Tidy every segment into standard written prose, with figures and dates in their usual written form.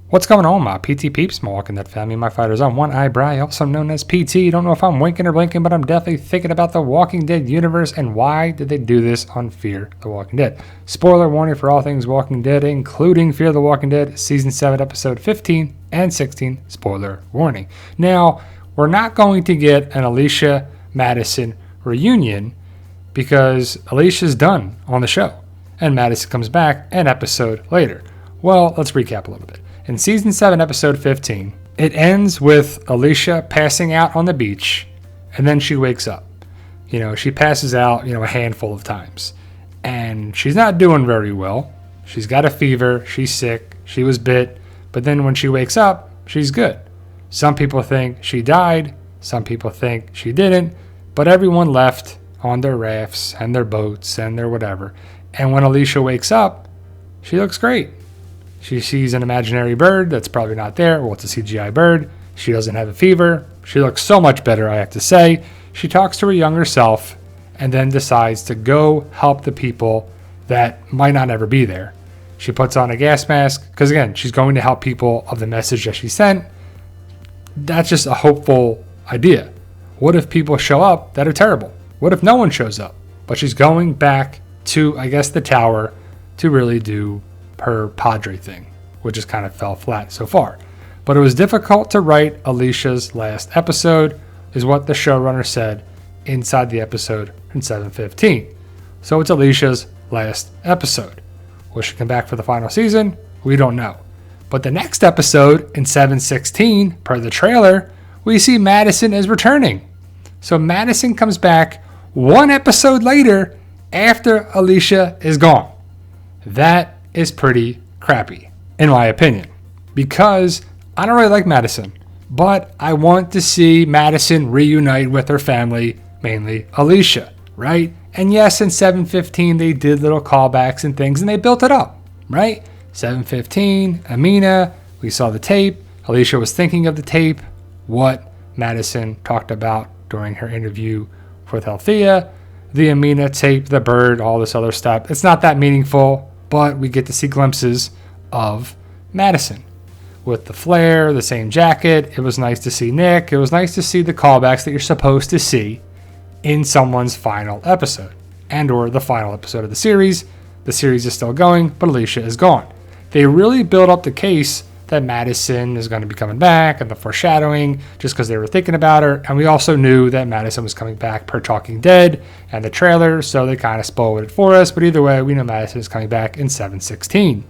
What's going on, my PT peeps, my Walking Dead family, my fighters on One Eye Bry, also known as PT. Don't know if I'm winking or blinking, but I'm definitely thinking about the Walking Dead universe and why did they do this on Fear the Walking Dead. Spoiler warning for all things Walking Dead, including Fear the Walking Dead, Season 7, Episode 15 and 16, spoiler warning. Now, we're not going to get an Alicia Madison reunion because Alicia's done on the show, and Madison comes back an episode later. Well, let's recap a little bit. In Season 7, Episode 15, it ends with Alicia passing out on the beach, and then she wakes up. She passes out, a handful of times. And she's not doing very well. She's got a fever, she's sick, she was bit, but then when she wakes up, she's good. Some people think she died, some people think she didn't, but everyone left on their rafts and their boats and their whatever. And when Alicia wakes up, she looks great. She sees an imaginary bird that's probably not there. Well, it's a CGI bird. She doesn't have a fever. She looks so much better, I have to say. She talks to her younger self and then decides to go help the people that might not ever be there. She puts on a gas mask because, again, she's going to help people of the message that she sent. That's just a hopeful idea. What if people show up that are terrible? What if no one shows up? But she's going back to, I guess, the tower to really do her Padre thing, which just kind of fell flat so far. But it was difficult to write Alicia's last episode, is what the showrunner said inside the episode in 7:15. So it's Alicia's last episode. Will she come back for the final season? We don't know. But the next episode in 7:16, per the trailer, we see Madison is returning. So Madison comes back one episode later after Alicia is gone. That is pretty crappy, in my opinion, because I don't really like Madison, but I want to see Madison reunite with her family, mainly Alicia, right? And yes, in 7:15, they did little callbacks and things, and they built it up, right? 7:15, Amina, we saw the tape. Alicia was thinking of the tape, what Madison talked about during her interview with Althea, the Amina tape, the bird, all this other stuff. It's not that meaningful, but we get to see glimpses of Madison with the flare, the same jacket. It was nice to see Nick. It was nice to see the callbacks that you're supposed to see in someone's final episode and or the final episode of the series. The series is still going, but Alicia is gone. They really build up the case that Madison is going to be coming back and the foreshadowing just because they were thinking about her. And we also knew that Madison was coming back per Talking Dead and the trailer, so they kind of spoiled it for us. But either way, we know Madison is coming back in 7:16.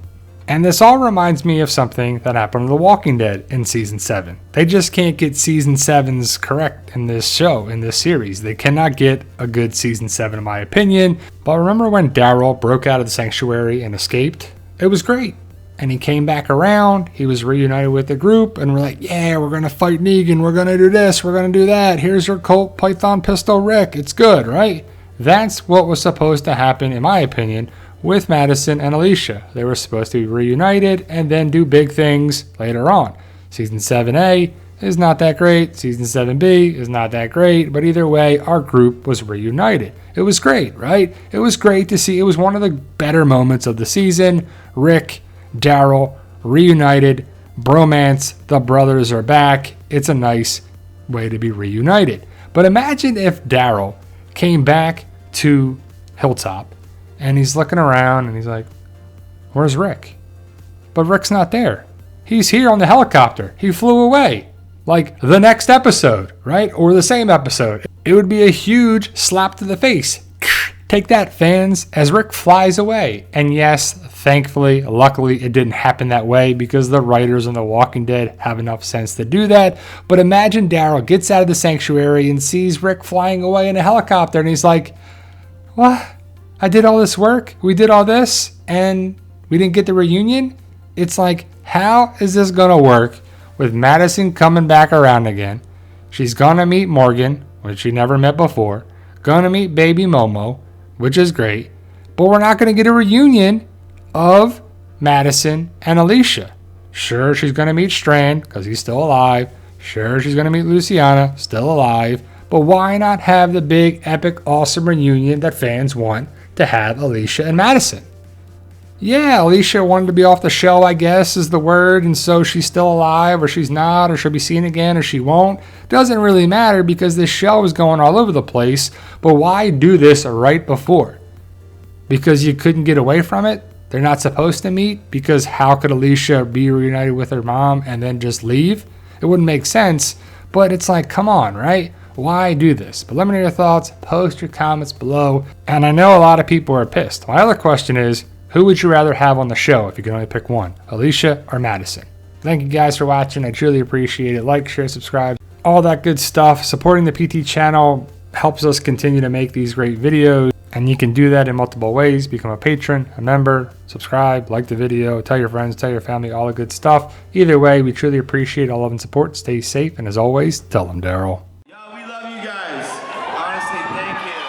And this all reminds me of something that happened to The Walking Dead in Season 7. They just can't get Season 7's correct in this show, in this series. They cannot get a good Season 7 in my opinion. But remember when Daryl broke out of the sanctuary and escaped? It was great. And he came back around, he was reunited with the group, and we're like, yeah, we're going to fight Negan, we're going to do this, we're going to do that, here's your Colt Python pistol Rick, it's good, right? That's what was supposed to happen, in my opinion, with Madison and Alicia. They were supposed to be reunited and then do big things later on. Season 7A is not that great, Season 7B is not that great, but either way, our group was reunited. It was great, right? It was great to see, it was one of the better moments of the season. Rick, Daryl, reunited, bromance, the brothers are back. It's a nice way to be reunited. But imagine if Daryl came back to Hilltop and he's looking around and he's like, where's Rick? But Rick's not there. He's here on the helicopter. He flew away. Like the next episode, right? Or the same episode. It would be a huge slap to the face. Take that, fans, as Rick flies away. And yes, thankfully, luckily, it didn't happen that way because the writers on The Walking Dead have enough sense to do that. But imagine Daryl gets out of the sanctuary and sees Rick flying away in a helicopter and he's like, what? I did all this work? We did all this and we didn't get the reunion? It's like, how is this going to work with Madison coming back around again? She's going to meet Morgan, which she never met before. Going to meet baby Momo, which is great, but we're not going to get a reunion of Madison and Alicia. Sure, she's going to meet Strand because he's still alive. Sure, she's going to meet Luciana, still alive. But why not have the big, epic, awesome reunion that fans want to have Alicia and Madison? Yeah, Alicia wanted to be off the show, I guess is the word, and so she's still alive, or she's not, or she'll be seen again, or she won't. Doesn't really matter because this show is going all over the place. But why do this right before? Because you couldn't get away from it? They're not supposed to meet? Because how could Alicia be reunited with her mom and then just leave? It wouldn't make sense, but it's like, come on, right? Why do this? But let me know your thoughts, post your comments below, and I know a lot of people are pissed. My other question is, who would you rather have on the show if you could only pick one, Alicia or Madison? Thank you guys for watching. I truly appreciate it. Like, share, subscribe, all that good stuff. Supporting the PT channel helps us continue to make these great videos. And you can do that in multiple ways. Become a patron, a member, subscribe, like the video, tell your friends, tell your family, all the good stuff. Either way, we truly appreciate all love and support. Stay safe. And as always, tell them Daryl. Yo, we love you guys. Honestly, thank you.